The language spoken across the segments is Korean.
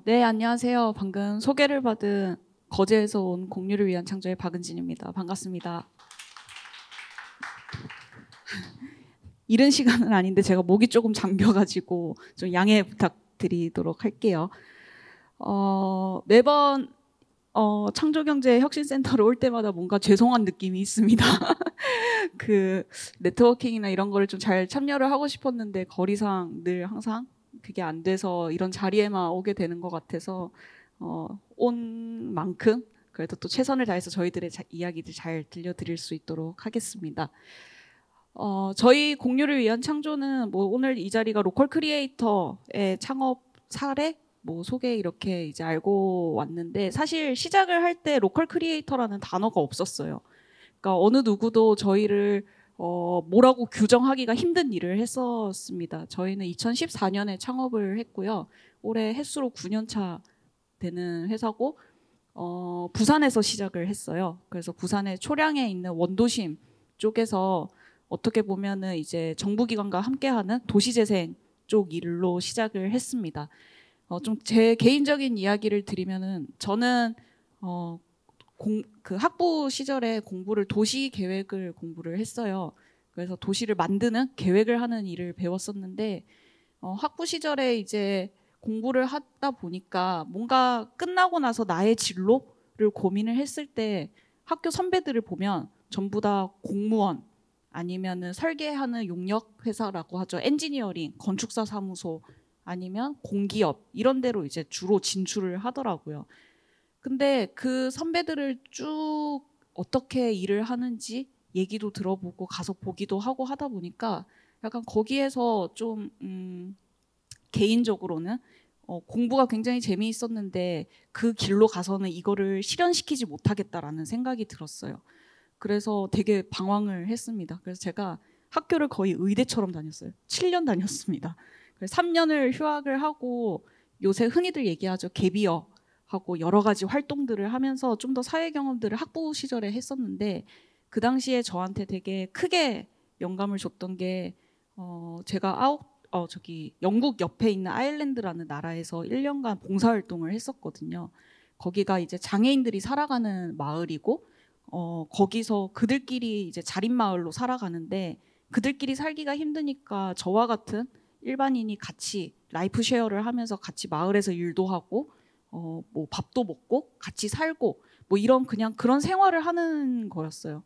네, 안녕하세요. 방금 소개를 받은 거제에서 온 공유를 위한 창조의 박은진입니다. 반갑습니다. 이른 시간은 아닌데 제가 목이 조금 잠겨가지고 좀 양해 부탁드리도록 할게요. 매번 창조경제혁신센터로 올 때마다 뭔가 죄송한 느낌이 있습니다. 그 네트워킹이나 이런 거를 좀 잘 참여를 하고 싶었는데 거리상 늘 항상 그게 안 돼서 이런 자리에만 오게 되는 것 같아서 온 만큼 그래도 또 최선을 다해서 저희들의 이야기들 잘 들려드릴 수 있도록 하겠습니다. 저희 공유를 위한 창조는 뭐 오늘 이 자리가 로컬 크리에이터의 창업 사례 소개 이렇게 이제 알고 왔는데, 사실 시작을 할 때 로컬 크리에이터라는 단어가 없었어요. 그러니까 어느 누구도 저희를 뭐라고 규정하기가 힘든 일을 했었습니다. 저희는 2014년에 창업을 했고요. 올해 햇수로 9년 차 되는 회사고, 부산에서 시작을 했어요. 그래서 부산의 초량에 있는 원도심 쪽에서 어떻게 보면은 이제 정부기관과 함께하는 도시재생 쪽 일로 시작을 했습니다. 좀 제 개인적인 이야기를 드리면은 저는 그 학부 시절에 도시 계획을 공부를 했어요. 그래서 도시를 만드는 계획을 하는 일을 배웠었는데, 학부 시절에 이제 공부를 하다 보니까 뭔가 끝나고 나서 나의 진로를 고민을 했을 때 학교 선배들을 보면 전부 다 공무원 아니면은 설계하는 용역 회사라고 하죠. 엔지니어링, 건축사 사무소 아니면 공기업 이런 데로 이제 주로 진출을 하더라고요. 근데 그 선배들을 쭉 어떻게 일을 하는지 얘기도 들어보고 가서 보기도 하고 하다 보니까 약간 거기에서 좀 개인적으로는 공부가 굉장히 재미있었는데 그 길로 가서는 이거를 실현시키지 못하겠다라는 생각이 들었어요. 그래서 되게 방황을 했습니다. 그래서 제가 학교를 거의 의대처럼 다녔어요. 7년 다녔습니다. 그래서 3년을 휴학을 하고 요새 흔히들 얘기하죠. 갭이어 하고 여러 가지 활동들을 하면서 좀 더 사회 경험들을 학부 시절에 했었는데, 그 당시에 저한테 되게 크게 영감을 줬던 게 제가 영국 옆에 있는 아일랜드라는 나라에서 1년간 봉사활동을 했었거든요. 거기가 이제 장애인들이 살아가는 마을이고 거기서 그들끼리 이제 자립마을로 살아가는데, 그들끼리 살기가 힘드니까 저와 같은 일반인이 같이 라이프 쉐어를 하면서 같이 마을에서 일도 하고 밥도 먹고 같이 살고 이런 그냥 그런 생활을 하는 거였어요.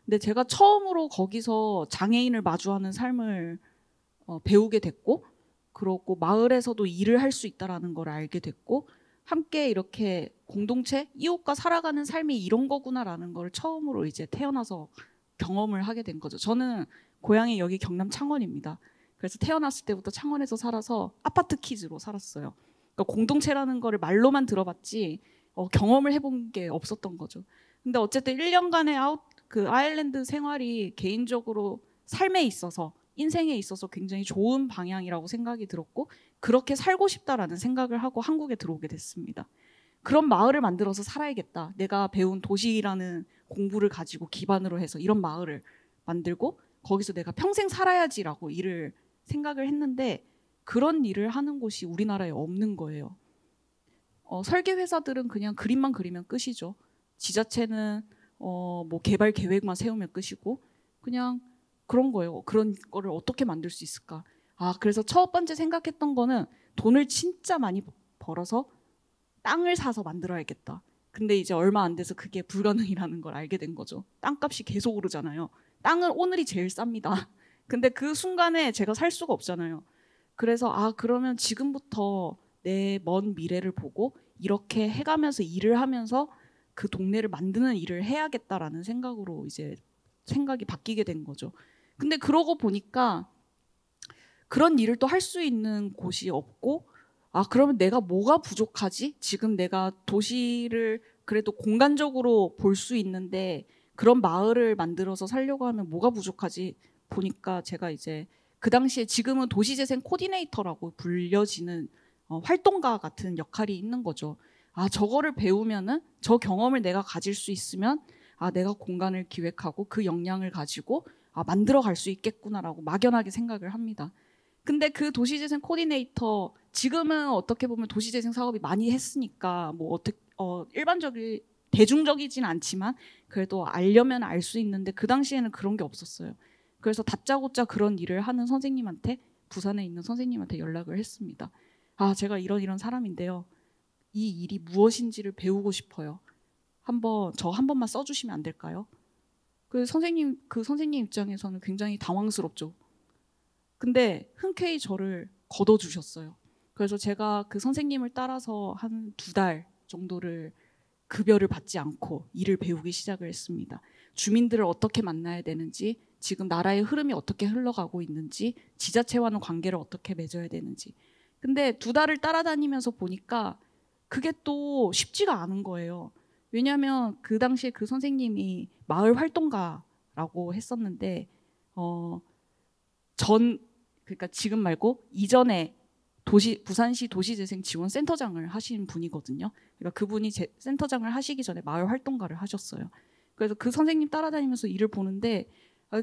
근데 제가 처음으로 거기서 장애인을 마주하는 삶을 배우게 됐고, 그렇고 마을에서도 일을 할 수 있다라는 걸 알게 됐고, 함께 이렇게 공동체 이웃과 살아가는 삶이 이런 거구나라는 걸 처음으로 이제 태어나서 경험을 하게 된 거죠. 저는 고향이 여기 경남 창원입니다. 그래서 태어났을 때부터 창원에서 살아서 아파트 키즈로 살았어요. 그러니까 공동체라는 거를 말로만 들어봤지 경험을 해본 게 없었던 거죠. 근데 어쨌든 1년간의 아일랜드 생활이 개인적으로 삶에 있어서, 인생에 있어서 굉장히 좋은 방향이라고 생각이 들었고, 그렇게 살고 싶다라는 생각을 하고 한국에 들어오게 됐습니다. 그런 마을을 만들어서 살아야겠다. 내가 배운 도시라는 공부를 가지고 기반으로 해서 이런 마을을 만들고 거기서 내가 평생 살아야지라고 생각을 했는데, 그런 일을 하는 곳이 우리나라에 없는 거예요. 설계 회사들은 그냥 그림만 그리면 끝이죠. 지자체는 개발 계획만 세우면 끝이고, 그냥 그런 거예요. 그런 거를 어떻게 만들 수 있을까? 그래서 첫 번째 생각했던 거는 돈을 진짜 많이 벌어서 땅을 사서 만들어야겠다. 근데 이제 얼마 안 돼서 그게 불가능이라는 걸 알게 된 거죠. 땅값이 계속 오르잖아요. 땅은 오늘이 제일 쌉니다. 근데 그 순간에 제가 살 수가 없잖아요. 그래서 그러면 지금부터 내 먼 미래를 보고 이렇게 해가면서 일을 하면서 그 동네를 만드는 일을 해야겠다라는 생각으로 이제 생각이 바뀌게 된 거죠. 근데 그러고 보니까 그런 일을 또 할 수 있는 곳이 없고, 그러면 내가 뭐가 부족하지? 지금 내가 도시를 그래도 공간적으로 볼 수 있는데 그런 마을을 만들어서 살려고 하면 뭐가 부족하지? 보니까 제가 이제 그 당시에, 지금은 도시재생 코디네이터라고 불려지는 활동가 같은 역할이 있는 거죠. 저거를 배우면은, 저 경험을 내가 가질 수 있으면 내가 공간을 기획하고 그 역량을 가지고 만들어 갈 수 있겠구나라고 막연하게 생각을 합니다. 근데 그 도시재생 코디네이터 지금은 어떻게 보면 도시재생 사업이 많이 했으니까 뭐 어떻게 일반적인 대중적이진 않지만 그래도 알려면 알 수 있는데 그 당시에는 그런 게 없었어요. 그래서 다짜고짜 그런 일을 하는 선생님한테 부산에 있는 선생님한테 연락을 했습니다. 아, 제가 이런 사람인데요. 이 일이 무엇인지를 배우고 싶어요. 저 한 번만 써주시면 안 될까요? 그 선생님 입장에서는 굉장히 당황스럽죠. 근데 흔쾌히 저를 걷어주셨어요. 그래서 제가 그 선생님을 따라서 한 2달 정도를 급여를 받지 않고 일을 배우기 시작을 했습니다. 주민들을 어떻게 만나야 되는지, 지금 나라의 흐름이 어떻게 흘러가고 있는지, 지자체와는 관계를 어떻게 맺어야 되는지. 근데 2달을 따라다니면서 보니까 그게 또 쉽지가 않은 거예요. 왜냐하면 그 당시에 그 선생님이 마을 활동가라고 했었는데 그러니까 지금 말고 이전에 부산시 도시재생지원센터장을 하신 분이거든요. 그러니까 그분이 센터장을 하시기 전에 마을 활동가를 하셨어요. 그래서 그 선생님 따라다니면서 일을 보는데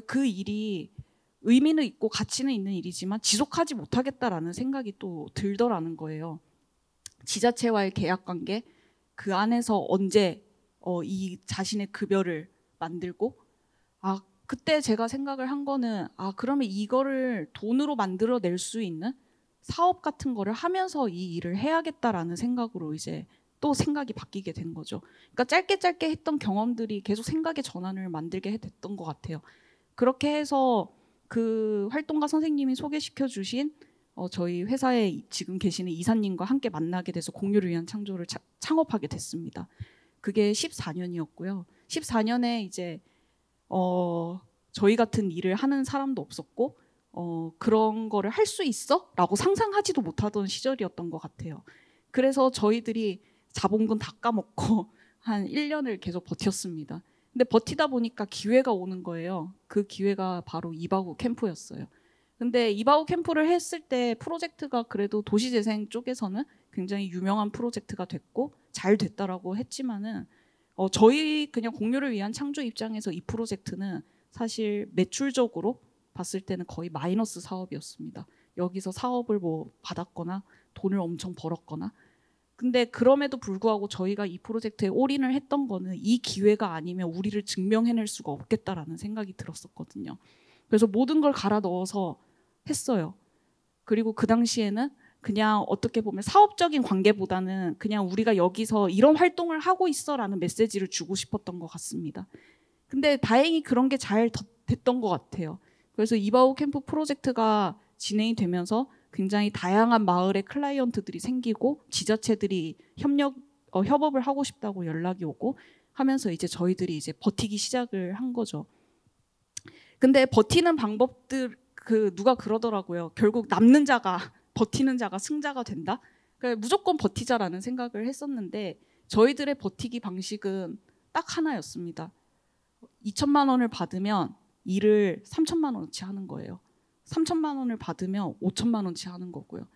그 일이 의미는 있고 가치는 있는 일이지만 지속하지 못하겠다라는 생각이 또 들더라는 거예요. 지자체와의 계약관계, 그 안에서 언제 이 자신의 급여를 만들고 그때 제가 생각을 한 거는 그러면 이거를 돈으로 만들어낼 수 있는 사업 같은 거를 하면서 이 일을 해야겠다라는 생각으로 이제 또 생각이 바뀌게 된 거죠. 그러니까 짧게 했던 경험들이 계속 생각의 전환을 만들게 됐던 것 같아요. 그렇게 해서 그 활동가 선생님이 소개시켜 주신 저희 회사에 지금 계시는 이사님과 함께 만나게 돼서 공유를 위한 창조를 창업하게 됐습니다. 그게 14년이었고요. 14년에 이제 저희 같은 일을 하는 사람도 없었고 그런 거를 할 수 있어? 라고 상상하지도 못하던 시절이었던 것 같아요. 그래서 저희들이 자본금 다 까먹고 한 1년을 계속 버텼습니다. 근데 버티다 보니까 기회가 오는 거예요. 그 기회가 바로 이바구 캠프였어요. 근데 이바구 캠프를 했을 때 프로젝트가 그래도 도시재생 쪽에서는 굉장히 유명한 프로젝트가 됐고 잘 됐다라고 했지만은 저희 그냥 공유를 위한 창조 입장에서 이 프로젝트는 사실 매출적으로 봤을 때는 거의 마이너스 사업이었습니다. 여기서 사업을 뭐 받았거나 돈을 엄청 벌었거나. 근데 그럼에도 불구하고 저희가 이 프로젝트에 올인을 했던 거는 이 기회가 아니면 우리를 증명해낼 수가 없겠다라는 생각이 들었었거든요. 그래서 모든 걸 갈아 넣어서 했어요. 그리고 그 당시에는 그냥 어떻게 보면 사업적인 관계보다는 그냥 우리가 여기서 이런 활동을 하고 있어라는 메시지를 주고 싶었던 것 같습니다. 근데 다행히 그런 게 잘 됐던 것 같아요. 그래서 이바우 캠프 프로젝트가 진행이 되면서 굉장히 다양한 마을의 클라이언트들이 생기고 지자체들이 협업을 하고 싶다고 연락이 오고 하면서 이제 저희들이 이제 버티기 시작을 한 거죠. 근데 버티는 방법들 누가 그러더라고요. 결국 남는 자가 버티는 자가 승자가 된다. 그러니까 무조건 버티자라는 생각을 했었는데 저희들의 버티기 방식은 딱 하나였습니다. 2천만 원을 받으면 일을 3천만 원어치 하는 거예요. 3천만 원을 받으면 5천만 원치 하는 거고요.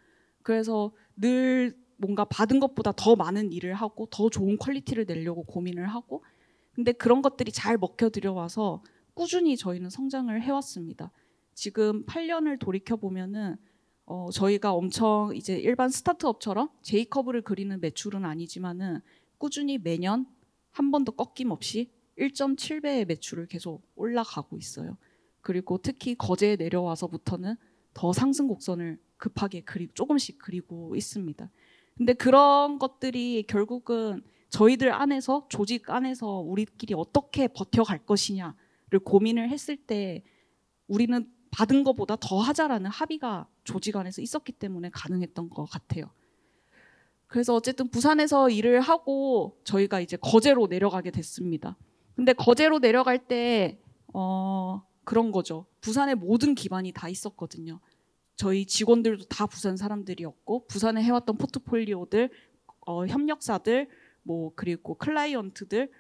그래서 늘 뭔가 받은 것보다 더 많은 일을 하고 더 좋은 퀄리티를 내려고 고민을 하고 근데 그런 것들이 잘 먹혀 들여와서 꾸준히 저희는 성장을 해왔습니다. 지금 8년을 돌이켜보면은 저희가 엄청 이제 일반 스타트업처럼 J커브를 그리는 매출은 아니지만은 꾸준히 매년 한 번도 꺾임없이 1.7배의 매출을 계속 올라가고 있어요. 그리고 특히 거제에 내려와서부터는 더 상승 곡선을 급하게 조금씩 그리고 있습니다. 근데 그런 것들이 결국은 저희들 안에서 조직 안에서 우리끼리 어떻게 버텨갈 것이냐를 고민을 했을 때 우리는 받은 것보다 더 하자라는 합의가 조직 안에서 있었기 때문에 가능했던 것 같아요. 그래서 어쨌든 부산에서 일을 하고 저희가 이제 거제로 내려가게 됐습니다. 근데 거제로 내려갈 때 그런 거죠. 부산의 모든 기반이 다 있었거든요. 저희 직원들도 다 부산 사람들이었고 부산에 해왔던 포트폴리오들, 협력사들, 그리고 클라이언트들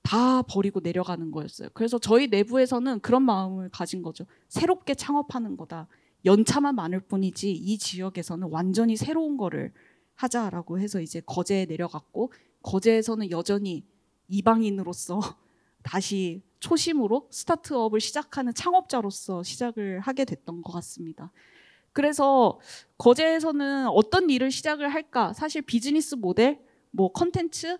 다 버리고 내려가는 거였어요. 그래서 저희 내부에서는 그런 마음을 가진 거죠. 새롭게 창업하는 거다. 연차만 많을 뿐이지 이 지역에서는 완전히 새로운 거를 하자라고 해서 이제 거제에 내려갔고 거제에서는 여전히 이방인으로서 다시 초심으로 스타트업을 시작하는 창업자로서 시작을 하게 됐던 것 같습니다. 그래서 거제에서는 어떤 일을 시작을 할까? 사실 비즈니스 모델, 뭐 컨텐츠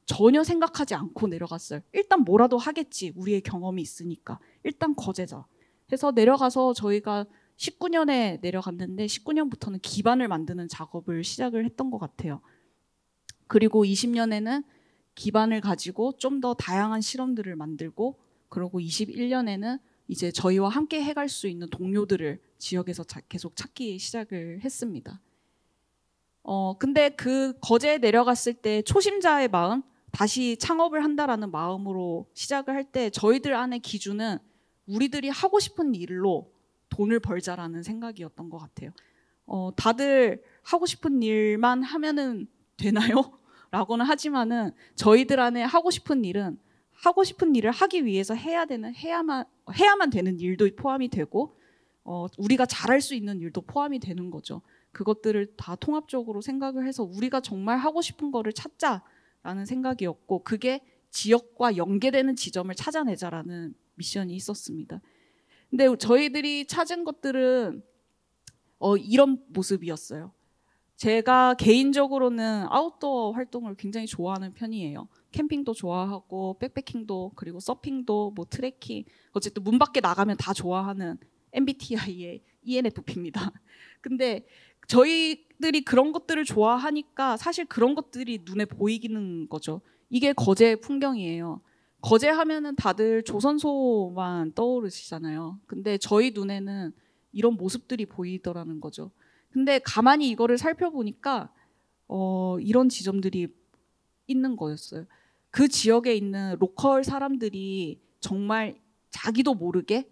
전혀 생각하지 않고 내려갔어요. 일단 뭐라도 하겠지. 우리의 경험이 있으니까. 일단 거제자. 해서 내려가서 저희가 19년에 내려갔는데 19년부터는 기반을 만드는 작업을 시작을 했던 것 같아요. 그리고 20년에는 기반을 가지고 좀 더 다양한 실험들을 만들고, 그리고 21년에는 이제 저희와 함께 해갈 수 있는 동료들을 지역에서 계속 찾기 시작을 했습니다. 근데 그 거제에 내려갔을 때 초심자의 마음, 다시 창업을 한다라는 마음으로 시작을 할 때 저희들 안의 기준은 우리들이 하고 싶은 일로 돈을 벌자라는 생각이었던 것 같아요. 다들 하고 싶은 일만 하면은 되나요? 라고는 하지만은 저희들 안에 하고 싶은 일은 하고 싶은 일을 하기 위해서 해야만 되는 일도 포함이 되고, 우리가 잘할 수 있는 일도 포함이 되는 거죠. 그것들을 다 통합적으로 생각을 해서 우리가 정말 하고 싶은 거를 찾자라는 생각이었고, 그게 지역과 연계되는 지점을 찾아내자라는 미션이 있었습니다. 근데 저희들이 찾은 것들은 이런 모습이었어요. 제가 개인적으로는 아웃도어 활동을 굉장히 좋아하는 편이에요. 캠핑도 좋아하고 백패킹도, 그리고 서핑도, 뭐 트레킹, 어쨌든 문 밖에 나가면 다 좋아하는 MBTI의 ENFP입니다. 근데 저희들이 그런 것들을 좋아하니까 사실 그런 것들이 눈에 보이기는 거죠. 이게 거제 풍경이에요. 거제 하면은 다들 조선소만 떠오르시잖아요. 근데 저희 눈에는 이런 모습들이 보이더라는 거죠. 근데 가만히 이거를 살펴보니까 이런 지점들이 있는 거였어요. 그 지역에 있는 로컬 사람들이 정말 자기도 모르게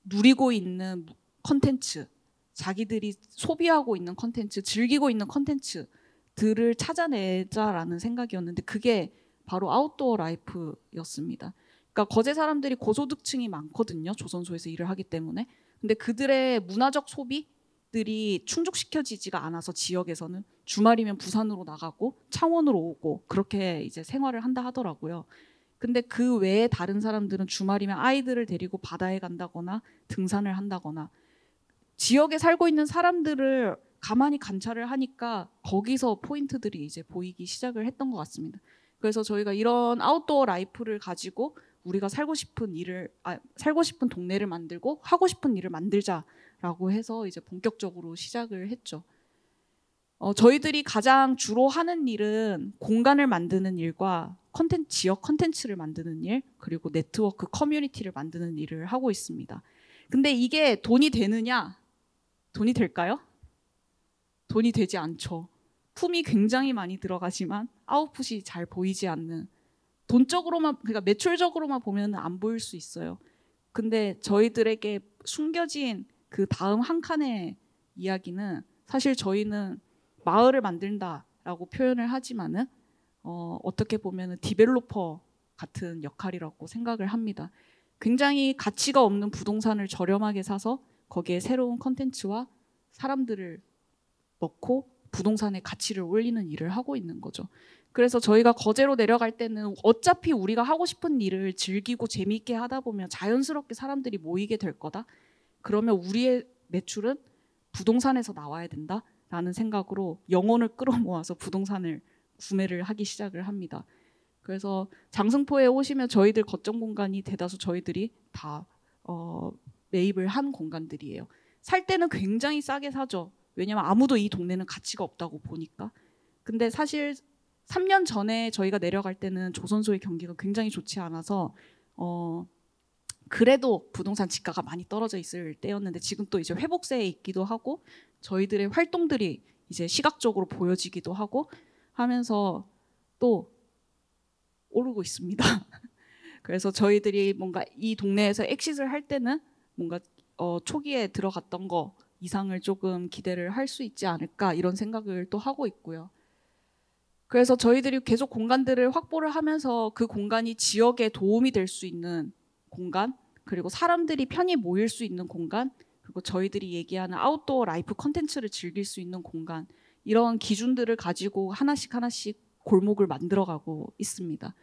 누리고 있는 컨텐츠, 자기들이 소비하고 있는 컨텐츠, 즐기고 있는 컨텐츠들을 찾아내자라는 생각이었는데, 그게 바로 아웃도어 라이프였습니다. 그러니까 거제 사람들이 고소득층이 많거든요. 조선소에서 일을 하기 때문에. 근데 그들의 문화적 소비들이 충족시켜지지가 않아서 지역에서는 주말이면 부산으로 나가고 창원으로 오고 그렇게 이제 생활을 한다 하더라고요. 근데 그 외에 다른 사람들은 주말이면 아이들을 데리고 바다에 간다거나 등산을 한다거나, 지역에 살고 있는 사람들을 가만히 관찰을 하니까 거기서 포인트들이 이제 보이기 시작을 했던 것 같습니다. 그래서 저희가 이런 아웃도어 라이프를 가지고 우리가 살고 싶은 동네를 만들고 하고 싶은 일을 만들자라고 해서 이제 본격적으로 시작을 했죠. 저희들이 가장 주로 하는 일은 공간을 만드는 일과 지역 컨텐츠를 만드는 일, 그리고 네트워크 커뮤니티를 만드는 일을 하고 있습니다. 근데 이게 돈이 되느냐? 돈이 될까요? 돈이 되지 않죠. 품이 굉장히 많이 들어가지만 아웃풋이 잘 보이지 않는, 돈적으로만, 그러니까 매출적으로만 보면 안 보일 수 있어요. 근데 저희들에게 숨겨진 그 다음 한 칸의 이야기는, 사실 저희는 마을을 만든다라고 표현을 하지만은 어떻게 보면 디벨로퍼 같은 역할이라고 생각을 합니다. 굉장히 가치가 없는 부동산을 저렴하게 사서 거기에 새로운 컨텐츠와 사람들을 넣고 부동산의 가치를 올리는 일을 하고 있는 거죠. 그래서 저희가 거제로 내려갈 때는 어차피 우리가 하고 싶은 일을 즐기고 재미있게 하다 보면 자연스럽게 사람들이 모이게 될 거다. 그러면 우리의 매출은 부동산에서 나와야 된다라는 생각으로 영혼을 끌어모아서 부동산을 구매를 하기 시작을 합니다. 그래서 장승포에 오시면 저희들 거점 공간이 대다수 저희들이 다 매입을 한 공간들이에요. 살 때는 굉장히 싸게 사죠. 왜냐면 아무도 이 동네는 가치가 없다고 보니까. 근데 사실 3년 전에 저희가 내려갈 때는 조선소의 경기가 굉장히 좋지 않아서 그래도 부동산 지가가 많이 떨어져 있을 때였는데, 지금 또 이제 회복세에 있기도 하고 저희들의 활동들이 이제 시각적으로 보여지기도 하고 하면서 또 오르고 있습니다. 그래서 저희들이 뭔가 이 동네에서 엑시트를 할 때는 뭔가 초기에 들어갔던 거 이상을 조금 기대를 할 수 있지 않을까, 이런 생각을 또 하고 있고요. 그래서 저희들이 계속 공간들을 확보를 하면서 그 공간이 지역에 도움이 될 수 있는 공간, 그리고 사람들이 편히 모일 수 있는 공간, 그리고 저희들이 얘기하는 아웃도어 라이프 컨텐츠를 즐길 수 있는 공간, 이런 기준들을 가지고 하나씩 골목을 만들어가고 있습니다.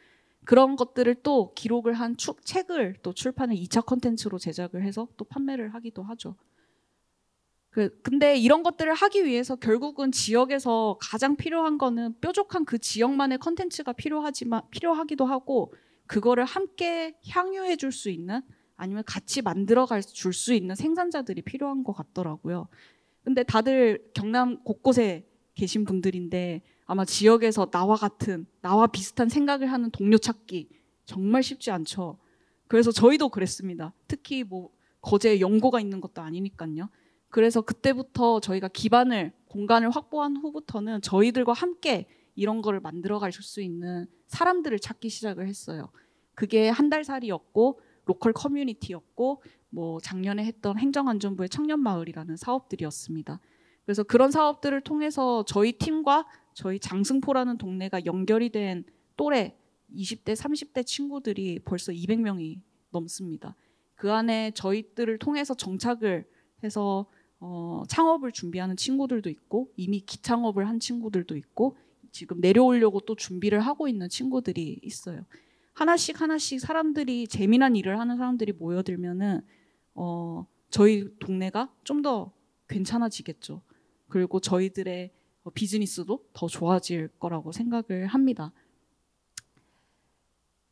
그런 것들을 또 기록을 한 책을 또 출판을 2차 컨텐츠로 제작을 해서 또 판매를 하기도 하죠. 근데 이런 것들을 하기 위해서 결국은 지역에서 가장 필요한 거는 뾰족한 그 지역만의 컨텐츠가 필요하기도 하고, 그거를 함께 향유해 줄 수 있는, 아니면 같이 만들어 줄 수 있는 생산자들이 필요한 것 같더라고요. 근데 다들 경남 곳곳에 계신 분들인데 아마 지역에서 나와 비슷한 생각을 하는 동료 찾기 정말 쉽지 않죠. 그래서 저희도 그랬습니다. 특히 뭐 거제에 연고가 있는 것도 아니니까요. 그래서 그때부터 저희가 공간을 확보한 후부터는 저희들과 함께 이런 거를 만들어 갈 수 있는 사람들을 찾기 시작을 했어요. 그게 한달살이였고 로컬 커뮤니티였고 뭐 작년에 했던 행정안전부의 청년마을이라는 사업들이었습니다. 그래서 그런 사업들을 통해서 저희 팀과 저희 장승포라는 동네가 연결이 된 또래 20대, 30대 친구들이 벌써 200명이 넘습니다. 그 안에 저희들을 통해서 정착을 해서 창업을 준비하는 친구들도 있고, 이미 기창업을 한 친구들도 있고, 지금 내려오려고 또 준비를 하고 있는 친구들이 있어요. 하나씩 사람들이, 재미난 일을 하는 사람들이 모여들면은 저희 동네가 좀 더 괜찮아지겠죠. 그리고 저희들의 비즈니스도 더 좋아질 거라고 생각을 합니다.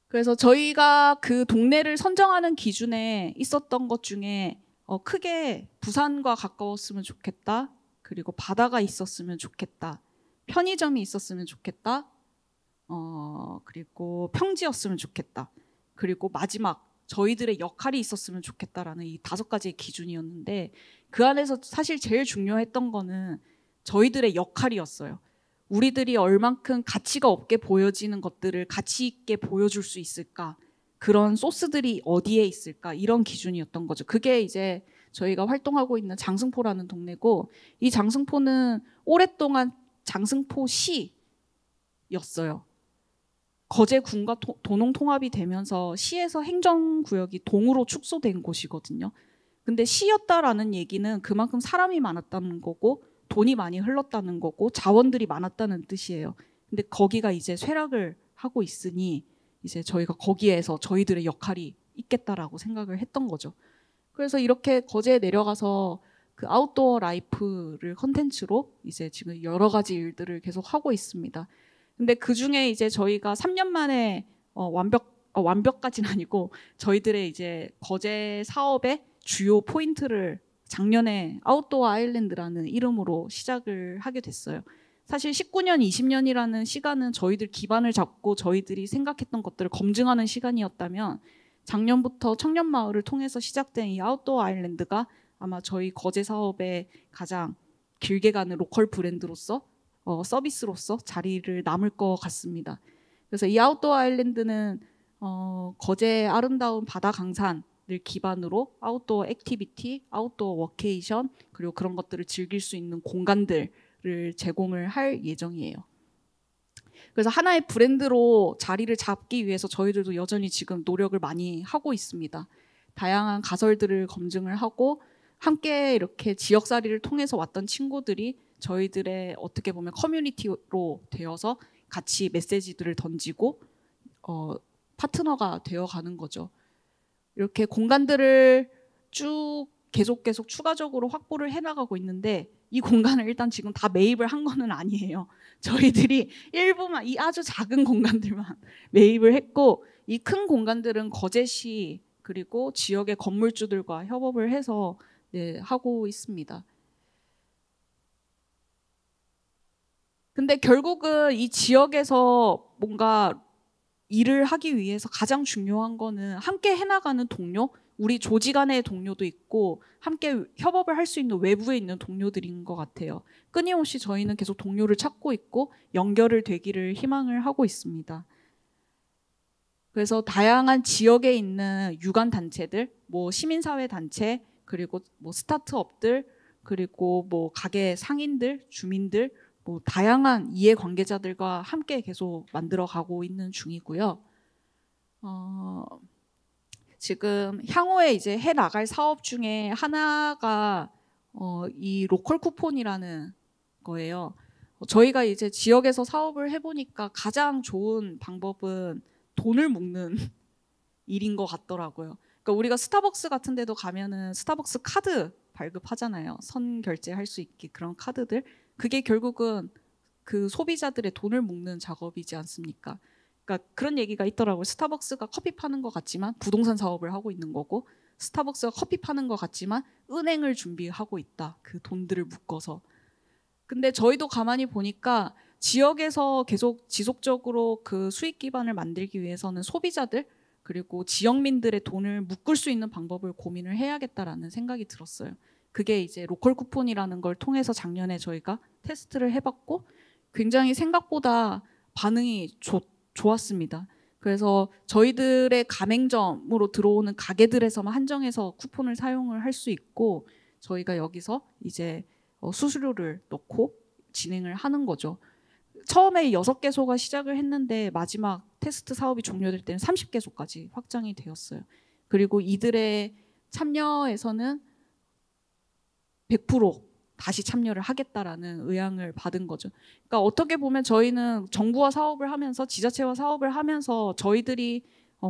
그래서 저희가 그 동네를 선정하는 기준에 있었던 것 중에 크게 부산과 가까웠으면 좋겠다, 그리고 바다가 있었으면 좋겠다, 편의점이 있었으면 좋겠다, 그리고 평지였으면 좋겠다, 그리고 마지막 저희들의 역할이 있었으면 좋겠다라는 이 5가지의 기준이었는데, 그 안에서 사실 제일 중요했던 거는 저희들의 역할이었어요. 우리들이 얼만큼 가치가 없게 보여지는 것들을 가치 있게 보여줄 수 있을까, 그런 소스들이 어디에 있을까, 이런 기준이었던 거죠. 그게 이제 저희가 활동하고 있는 장승포라는 동네고, 이 장승포는 오랫동안 장승포시였어요. 거제군과 도농 통합이 되면서 시에서 행정구역이 동으로 축소된 곳이거든요. 근데 시였다라는 얘기는 그만큼 사람이 많았다는 거고, 돈이 많이 흘렀다는 거고, 자원들이 많았다는 뜻이에요. 근데 거기가 이제 쇠락을 하고 있으니 이제 저희가 거기에서 저희들의 역할이 있겠다라고 생각을 했던 거죠. 그래서 이렇게 거제에 내려가서 그 아웃도어 라이프를 컨텐츠로 이제 지금 여러 가지 일들을 계속 하고 있습니다. 근데 그 중에 이제 저희가 3년 만에 완벽까지는 아니고 저희들의 이제 거제 사업의 주요 포인트를 작년에 아웃도어 아일랜드라는 이름으로 시작을 하게 됐어요. 사실 19년, 20년이라는 시간은 저희들 기반을 잡고 저희들이 생각했던 것들을 검증하는 시간이었다면, 작년부터 청년마을을 통해서 시작된 이 아웃도어 아일랜드가 아마 저희 거제 사업의 가장 길게 가는 로컬 브랜드로서 서비스로서 자리를 남을 것 같습니다. 그래서 이 아웃도어 아일랜드는 거제의 아름다운 바다 강산을 기반으로 아웃도어 액티비티, 아웃도어 워케이션, 그리고 그런 것들을 즐길 수 있는 공간들을 제공을 할 예정이에요. 그래서 하나의 브랜드로 자리를 잡기 위해서 저희들도 여전히 지금 노력을 많이 하고 있습니다. 다양한 가설들을 검증을 하고, 함께 이렇게 지역살이를 통해서 왔던 친구들이 저희들의 어떻게 보면 커뮤니티로 되어서 같이 메시지들을 던지고 파트너가 되어가는 거죠. 이렇게 공간들을 쭉 계속 추가적으로 확보를 해나가고 있는데, 이 공간을 일단 지금 다 매입을 한 거는 아니에요. 저희들이 일부만, 이 아주 작은 공간들만 매입을 했고, 이 큰 공간들은 거제시 그리고 지역의 건물주들과 협업을 해서 하고 있습니다. 근데 결국은 이 지역에서 뭔가 일을 하기 위해서 가장 중요한 거는 함께 해나가는 동료, 우리 조직 안의 동료도 있고 함께 협업을 할 수 있는 외부에 있는 동료들인 것 같아요. 끊임없이 저희는 계속 동료를 찾고 있고 연결을 되기를 희망을 하고 있습니다. 그래서 다양한 지역에 있는 유관 단체들, 뭐 시민사회 단체, 그리고 뭐 스타트업들, 그리고 뭐 가게 상인들, 주민들, 뭐 다양한 이해관계자들과 함께 계속 만들어가고 있는 중이고요. 지금 향후에 이제 해 나갈 사업 중에 하나가 이 로컬 쿠폰이라는 거예요. 저희가 이제 지역에서 사업을 해보니까 가장 좋은 방법은 돈을 묶는 일인 것 같더라고요. 그러니까 우리가 스타벅스 같은 데도 가면은 스타벅스 카드 발급하잖아요. 선결제할 수 있게 그런 카드들. 그게 결국은 그 소비자들의 돈을 묶는 작업이지 않습니까? 그러니까 그런 얘기가 있더라고요. 스타벅스가 커피 파는 것 같지만 부동산 사업을 하고 있는 거고, 스타벅스가 커피 파는 것 같지만 은행을 준비하고 있다. 그 돈들을 묶어서. 근데 저희도 가만히 보니까 지역에서 계속 지속적으로 그 수익 기반을 만들기 위해서는 소비자들 그리고 지역민들의 돈을 묶을 수 있는 방법을 고민을 해야겠다라는 생각이 들었어요. 그게 이제 로컬 쿠폰이라는 걸 통해서 작년에 저희가 테스트를 해봤고 굉장히 생각보다 반응이 좋았습니다. 그래서 저희들의 가맹점으로 들어오는 가게들에서만 한정해서 쿠폰을 사용을 할 수 있고, 저희가 여기서 이제 수수료를 넣고 진행을 하는 거죠. 처음에 6개소가 시작을 했는데 마지막 테스트 사업이 종료될 때는 30개소까지 확장이 되었어요. 그리고 이들의 참여에서는 100% 다시 참여를 하겠다라는 의향을 받은 거죠. 그러니까 어떻게 보면 저희는 정부와 사업을 하면서, 지자체와 사업을 하면서 저희들이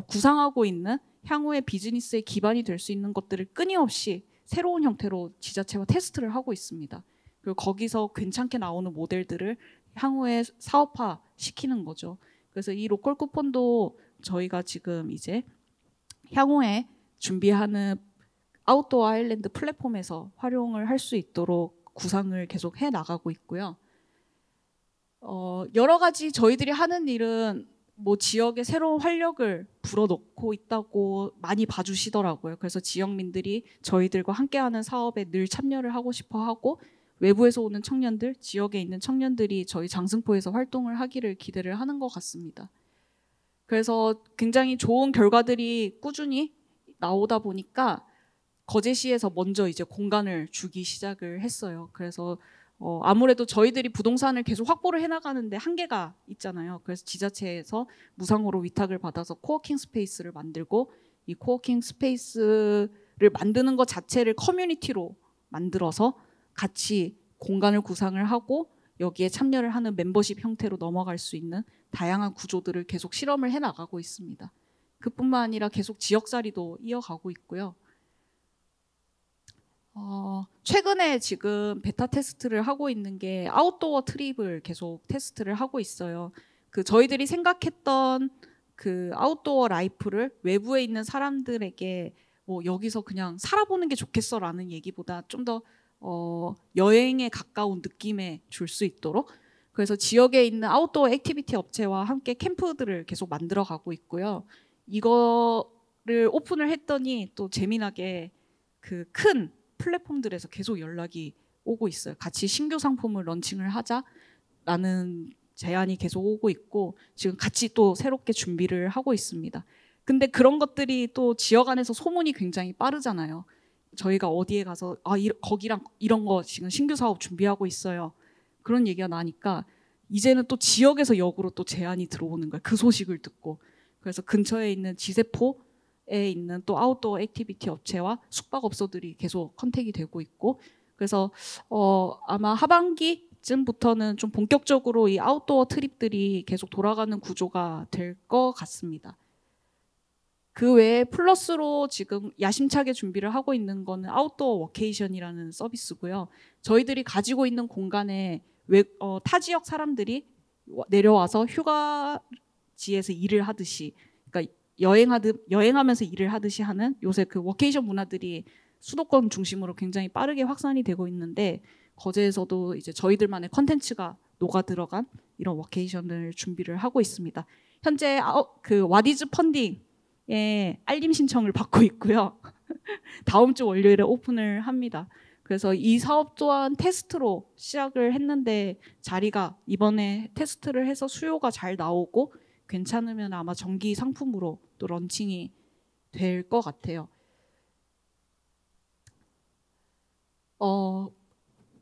구상하고 있는 향후의 비즈니스의 기반이 될 수 있는 것들을 끊임없이 새로운 형태로 지자체와 테스트를 하고 있습니다. 그리고 거기서 괜찮게 나오는 모델들을 향후에 사업화 시키는 거죠. 그래서 이 로컬 쿠폰도 저희가 지금 이제 향후에 준비하는 아웃도어 아일랜드 플랫폼에서 활용을 할 수 있도록 구상을 계속 해 나가고 있고요. 여러 가지 저희들이 하는 일은 뭐 지역에 새로운 활력을 불어넣고 있다고 많이 봐주시더라고요. 그래서 지역민들이 저희들과 함께하는 사업에 늘 참여를 하고 싶어 하고, 외부에서 오는 청년들, 지역에 있는 청년들이 저희 장승포에서 활동을 하기를 기대를 하는 것 같습니다. 그래서 굉장히 좋은 결과들이 꾸준히 나오다 보니까 거제시에서 먼저 이제 공간을 주기 시작을 했어요. 그래서 아무래도 저희들이 부동산을 계속 확보를 해나가는데 한계가 있잖아요. 그래서 지자체에서 무상으로 위탁을 받아서 코워킹 스페이스를 만들고, 이 코워킹 스페이스를 만드는 것 자체를 커뮤니티로 만들어서 같이 공간을 구상을 하고 여기에 참여를 하는 멤버십 형태로 넘어갈 수 있는 다양한 구조들을 계속 실험을 해나가고 있습니다. 그뿐만 아니라 계속 지역자리도 이어가고 있고요. 최근에 지금 베타 테스트를 하고 있는 게 아웃도어 트립을 계속 테스트를 하고 있어요. 그 저희들이 생각했던 그 아웃도어 라이프를 외부에 있는 사람들에게 뭐 여기서 그냥 살아보는 게 좋겠어라는 얘기보다 좀 더 여행에 가까운 느낌에 줄 수 있도록, 그래서 지역에 있는 아웃도어 액티비티 업체와 함께 캠프들을 계속 만들어 가고 있고요. 이거를 오픈을 했더니 또 재미나게 그 큰 플랫폼들에서 계속 연락이 오고 있어요. 같이 신규 상품을 런칭을 하자라는 제안이 계속 오고 있고, 지금 같이 또 새롭게 준비를 하고 있습니다. 근데 그런 것들이 또 지역 안에서 소문이 굉장히 빠르잖아요. 저희가 어디에 가서 거기랑 이런 거 지금 신규 사업 준비하고 있어요. 그런 얘기가 나니까 이제는 또 지역에서 역으로 또 제안이 들어오는 거예요. 그 소식을 듣고. 그래서 근처에 있는 지세포에 있는 또 아웃도어 액티비티 업체와 숙박업소들이 계속 컨택이 되고 있고, 그래서 아마 하반기쯤부터는 좀 본격적으로 이 아웃도어 트립들이 계속 돌아가는 구조가 될 것 같습니다. 그 외에 플러스로 지금 야심차게 준비를 하고 있는 거는 아웃도어 워케이션이라는 서비스고요. 저희들이 가지고 있는 공간에 타 지역 사람들이 내려와서 휴가지에서 일을 하듯이, 그러니까 여행하면서 일을 하듯이 하는, 요새 그 워케이션 문화들이 수도권 중심으로 굉장히 빠르게 확산이 되고 있는데, 거제에서도 이제 저희들만의 컨텐츠가 녹아 들어간 이런 워케이션을 준비를 하고 있습니다. 현재 그 와디즈 펀딩 알림 신청을 받고 있고요. 다음 주 월요일에 오픈을 합니다. 그래서 이 사업 또한 테스트로 시작을 했는데, 자리가 이번에 테스트를 해서 수요가 잘 나오고 괜찮으면 아마 정기 상품으로 또 런칭이 될 것 같아요.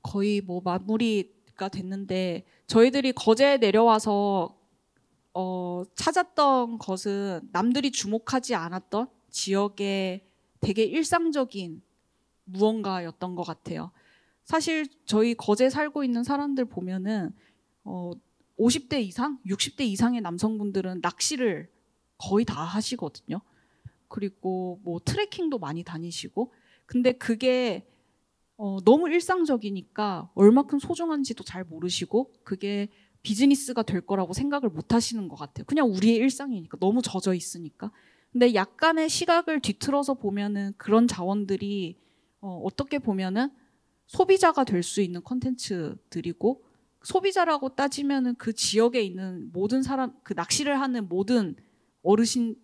거의 뭐 마무리가 됐는데, 저희들이 거제에 내려와서 찾았던 것은 남들이 주목하지 않았던 지역의 되게 일상적인 무언가였던 것 같아요. 사실 저희 거제 살고 있는 사람들 보면은 50대 이상, 60대 이상의 남성분들은 낚시를 거의 다 하시거든요. 그리고 뭐 트레킹도 많이 다니시고, 근데 그게 너무 일상적이니까 얼마큼 소중한지도 잘 모르시고 그게 비즈니스가 될 거라고 생각을 못 하시는 것 같아요. 그냥 우리의 일상이니까 너무 젖어 있으니까. 근데 약간의 시각을 뒤틀어서 보면은 그런 자원들이 어떻게 보면은 소비자가 될 수 있는 컨텐츠들이고 소비자라고 따지면은 그 지역에 있는 모든 사람, 그 낚시를 하는 모든 어르신,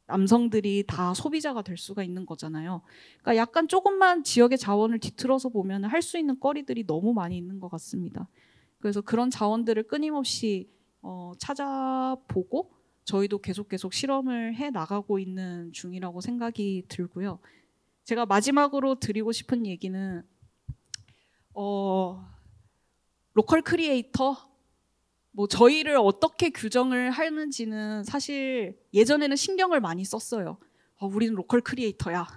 남성들이 다 소비자가 될 수가 있는 거잖아요. 그러니까 약간 조금만 지역의 자원을 뒤틀어서 보면 할 수 있는 거리들이 너무 많이 있는 것 같습니다. 그래서 그런 자원들을 끊임없이 찾아보고 저희도 계속 실험을 해 나가고 있는 중이라고 생각이 들고요. 제가 마지막으로 드리고 싶은 얘기는 로컬 크리에이터 뭐 저희를 어떻게 규정을 하는지는 사실 예전에는 신경을 많이 썼어요. 우리는 로컬 크리에이터야.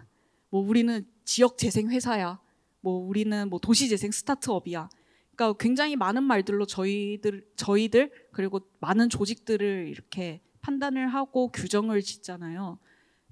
뭐 우리는 지역 재생 회사야. 뭐 우리는 뭐 도시 재생 스타트업이야. 그러니까 굉장히 많은 말들로 저희들 그리고 많은 조직들을 이렇게 판단을 하고 규정을 짓잖아요.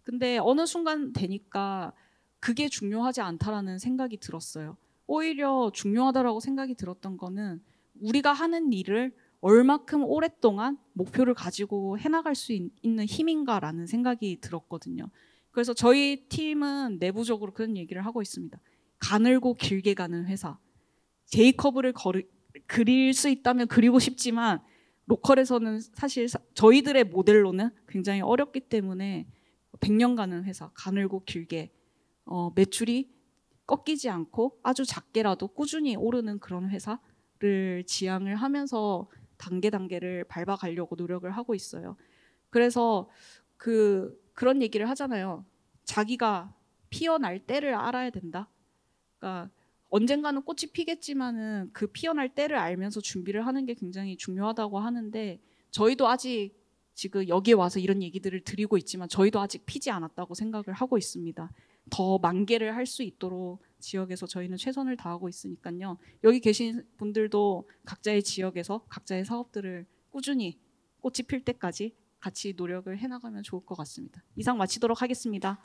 근데 어느 순간 되니까 그게 중요하지 않다라는 생각이 들었어요. 오히려 중요하다라고 생각이 들었던 거는 우리가 하는 일을 얼마큼 오랫동안 목표를 가지고 해나갈 수 있는 힘인가라는 생각이 들었거든요. 그래서 저희 팀은 내부적으로 그런 얘기를 하고 있습니다. 가늘고 길게 가는 회사. 제이커브를 그릴 수 있다면 그리고 싶지만 로컬에서는 사실 저희들의 모델로는 굉장히 어렵기 때문에 100년 가는 회사, 가늘고 길게 매출이 꺾이지 않고 아주 작게라도 꾸준히 오르는 그런 회사를 지향을 하면서 단계를 밟아가려고 노력을 하고 있어요. 그래서 그런 얘기를 하잖아요. 자기가 피어날 때를 알아야 된다. 그러니까 언젠가는 꽃이 피겠지만은 그 피어날 때를 알면서 준비를 하는 게 굉장히 중요하다고 하는데 저희도 아직 지금 여기에 와서 이런 얘기들을 드리고 있지만 저희도 아직 피지 않았다고 생각을 하고 있습니다. 더 만개를 할 수 있도록 지역에서 저희는 최선을 다하고 있으니까요. 여기 계신 분들도 각자의 지역에서 각자의 사업들을 꾸준히 꽃이 필 때까지 같이 노력을 해나가면 좋을 것 같습니다. 이상 마치도록 하겠습니다.